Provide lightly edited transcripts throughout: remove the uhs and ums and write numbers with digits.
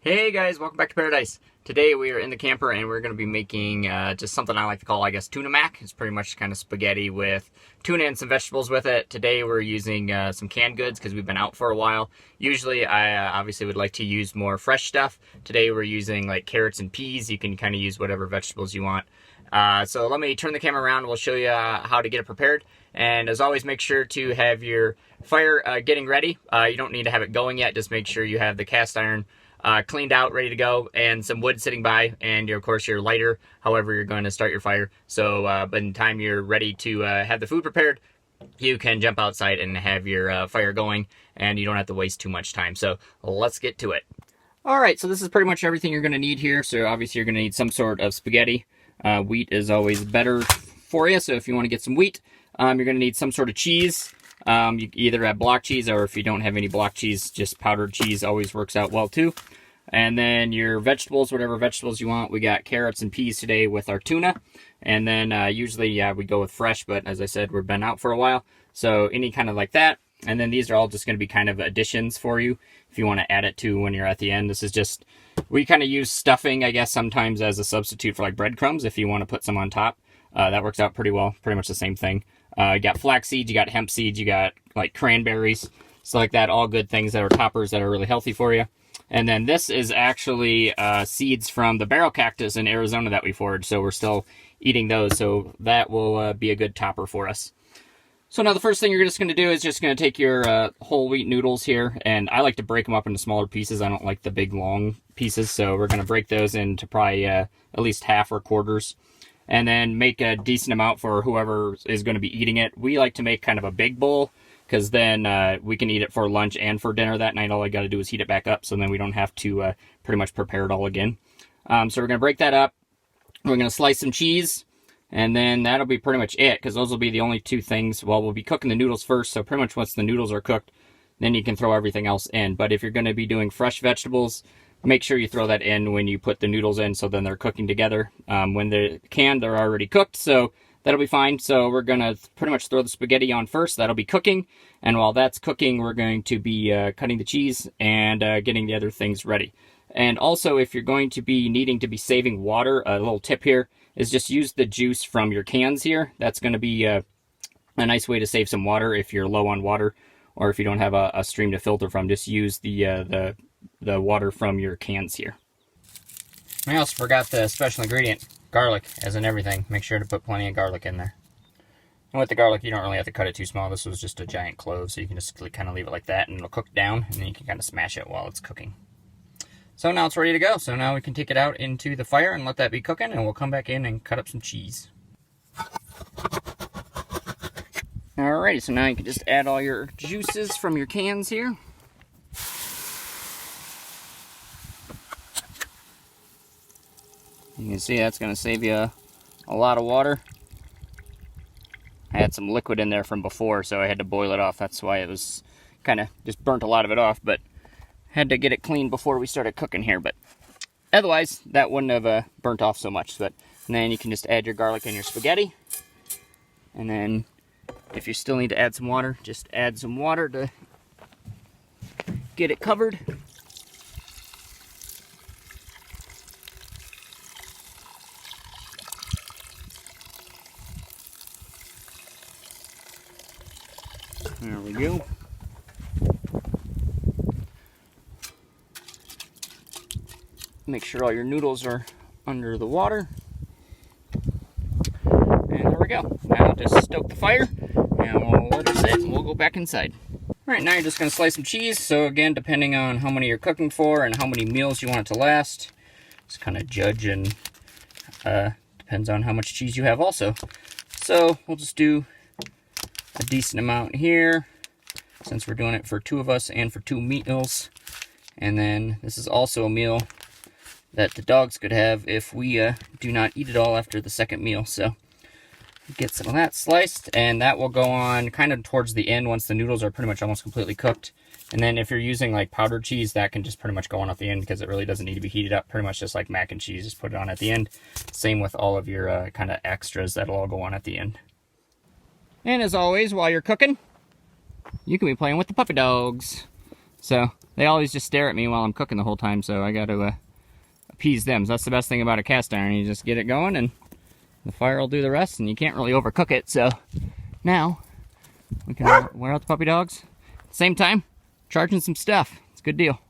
Hey guys, welcome back to Paradise. Today we are in the camper and we're going to be making just something I like to call, tuna mac. It's pretty much kind of spaghetti with tuna and some vegetables with it. Today we're using some canned goods because we've been out for a while. Usually I obviously would like to use more fresh stuff. Today we're using like carrots and peas. You can kind of use whatever vegetables you want. So let me turn the camera around. We'll show you how to get it prepared. And as always, make sure to have your fire getting ready. You don't need to have it going yet. Just make sure you have the cast iron cleaned out, ready to go, and some wood sitting by, and of course your lighter, however you're going to start your fire. So by the time you're ready to have the food prepared, you can jump outside and have your fire going, and you don't have to waste too much time. So let's get to it. Alright, so this is pretty much everything you're going to need here. So obviously you're going to need some sort of spaghetti. Wheat is always better for you, so if you want to get some wheat, you're going to need some sort of cheese. You either have block cheese, or if you don't have any block cheese, just powdered cheese always works out well too. And then your vegetables, whatever vegetables you want. We got carrots and peas today with our tuna. And then usually, we go with fresh, but as I said, we've been out for a while. So any kind of like that. And then these are all just going to be kind of additions for you if you want to add it to when you're at the end. This is just, we kind of use stuffing, I guess, sometimes as a substitute for like breadcrumbs if you want to put some on top. That works out pretty well, pretty much the same thing. You got flax seeds, you got hemp seeds, you got like cranberries, stuff like that. All good things that are toppers that are really healthy for you. And then this is actually seeds from the barrel cactus in Arizona that we foraged. So we're still eating those. So that will be a good topper for us. So now the first thing you're just going to do is just going to take your whole wheat noodles here. And I like to break them up into smaller pieces. I don't like the big long pieces. So we're going to break those into probably at least half or quarters. And then make a decent amount for whoever is going to be eating it. We like to make kind of a big bowl, because then we can eat it for lunch and for dinner that night. All I got to do is heat it back up, so then we don't have to pretty much prepare it all again. So we're going to break that up. We're going to slice some cheese, and then that'll be pretty much it, because those will be the only two things. Well, we'll be cooking the noodles first, so pretty much once the noodles are cooked, then you can throw everything else in. But if you're going to be doing fresh vegetables, make sure you throw that in when you put the noodles in, so then they're cooking together. When they're canned, they're already cooked, so that'll be fine. So we're going to pretty much throw the spaghetti on first. That'll be cooking. And while that's cooking, we're going to be cutting the cheese and getting the other things ready. And also, if you're going to be needing to be saving water, a little tip here is just use the juice from your cans here. That's going to be a nice way to save some water if you're low on water, or if you don't have a stream to filter from. Just use the water from your cans here. I also forgot the special ingredient, garlic, as in everything. Make sure to put plenty of garlic in there. And with the garlic, you don't really have to cut it too small. This was just a giant clove, so you can just kind of leave it like that, and it'll cook down, and then you can kind of smash it while it's cooking. So now it's ready to go. So now we can take it out into the fire and let that be cooking, and we'll come back in and cut up some cheese. Alrighty, so now you can just add all your juices from your cans here. You can see that's going to save you a lot of water. I had some liquid in there from before, so I had to boil it off. That's why it was kind of just burnt a lot of it off, but had to get it clean before we started cooking here. But otherwise, that wouldn't have burnt off so much. And then you can just add your garlic and your spaghetti. And then if you still need to add some water, just add some water to get it covered. There we go. Make sure all your noodles are under the water. And there we go. Now just stoke the fire, and we'll let it sit, and we'll go back inside. Alright, now you're just going to slice some cheese. So again, depending on how many you're cooking for and how many meals you want it to last, just kind of judge, and depends on how much cheese you have also. So we'll just do a decent amount here, since we're doing it for two of us and for 2 meals. And then this is also a meal that the dogs could have if we do not eat it all after the second meal. So get some of that sliced, and that will go on kind of towards the end once the noodles are pretty much almost completely cooked. And then if you're using like powdered cheese, that can just pretty much go on at the end, because it really doesn't need to be heated up. Pretty much just like mac and cheese, just put it on at the end. Same with all of your kind of extras, that'll all go on at the end. And as always, while you're cooking, you can be playing with the puppy dogs. So they always just stare at me while I'm cooking the whole time, so I got to appease them. So that's the best thing about a cast iron. You just get it going and the fire will do the rest, and you can't really overcook it. So now we can wear out the puppy dogs. At the same time, charging some stuff. It's a good deal.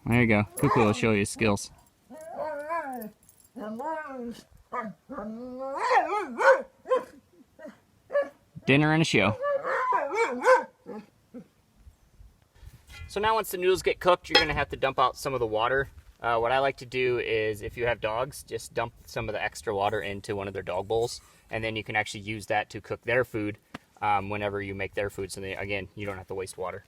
There you go. Cuckoo will show you his skills. Dinner and a show. So now once the noodles get cooked, you're going to have to dump out some of the water. What I like to do is, if you have dogs, just dump some of the extra water into one of their dog bowls, and then you can actually use that to cook their food whenever you make their food. So again, you don't have to waste water.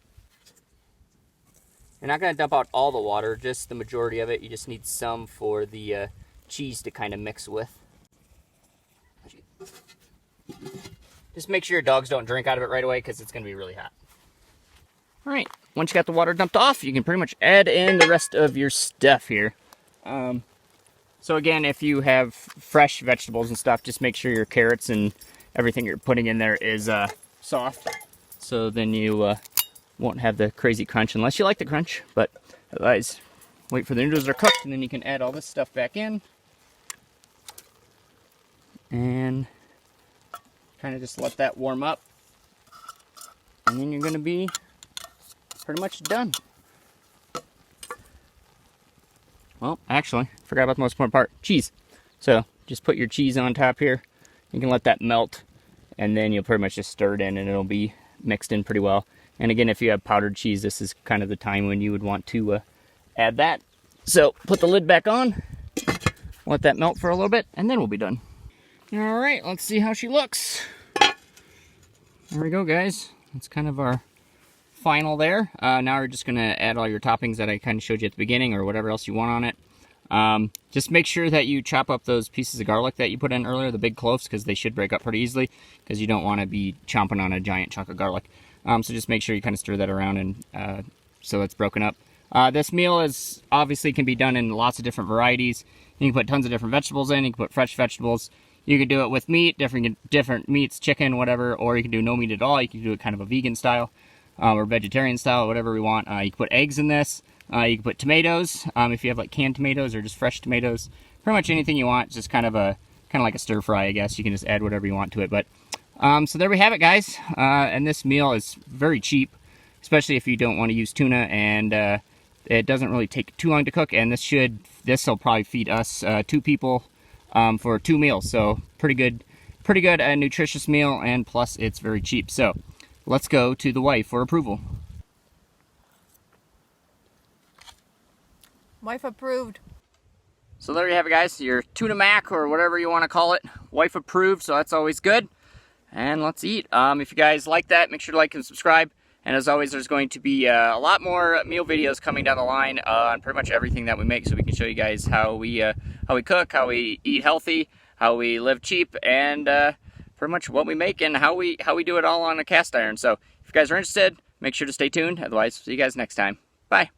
You're not going to dump out all the water, just the majority of it. You just need some for the cheese to kind of mix with. Just make sure your dogs don't drink out of it right away, because it's going to be really hot. All right, once you got the water dumped off, you can pretty much add in the rest of your stuff here. So again, if you have fresh vegetables and stuff, just make sure your carrots and everything you're putting in there is soft. So then you won't have the crazy crunch unless you like the crunch. But otherwise, wait for the noodles to cook, and then you can add all this stuff back in. And kind of just let that warm up. And then you're going to be pretty much done. Well, actually, forgot about the most important part, cheese. So just put your cheese on top here. You can let that melt, and then you'll pretty much just stir it in, and it'll be mixed in pretty well. And again, if you have powdered cheese, this is kind of the time when you would want to add that. So put the lid back on, let that melt for a little bit, and then we'll be done. All right, let's see how she looks. There we go, guys. That's kind of our final there. Now we're just going to add all your toppings that I kind of showed you at the beginning, or whatever else you want on it. Just make sure that you chop up those pieces of garlic that you put in earlier, the big cloves, because they should break up pretty easily, because you don't want to be chomping on a giant chunk of garlic. So just make sure you kind of stir that around, and so it's broken up. This meal is obviously can be done in lots of different varieties. You can put tons of different vegetables in. You can put fresh vegetables. You can do it with meat, different meats, chicken, whatever, or you can do no meat at all. You can do it kind of a vegan style. Or vegetarian style, whatever we want. You can put eggs in this. You can put tomatoes, if you have like canned tomatoes or just fresh tomatoes. Pretty much anything you want. It's just kind of like a stir fry, I guess. You can just add whatever you want to it. But so there we have it, guys. And this meal is very cheap, especially if you don't want to use tuna, and it doesn't really take too long to cook. And this will probably feed us 2 people for 2 meals. So pretty good, nutritious meal, and plus it's very cheap. So let's go to the wife for approval. Wife approved. So there you have it, guys. Your tuna mac, or whatever you want to call it. Wife approved, so that's always good. And let's eat. If you guys like that, make sure to like and subscribe. And as always, there's going to be a lot more meal videos coming down the line on pretty much everything that we make, so we can show you guys how we cook, how we eat healthy, how we live cheap, and pretty much what we make and how we do it all on a cast iron. So if you guys are interested, make sure to stay tuned. Otherwise, see you guys next time. Bye.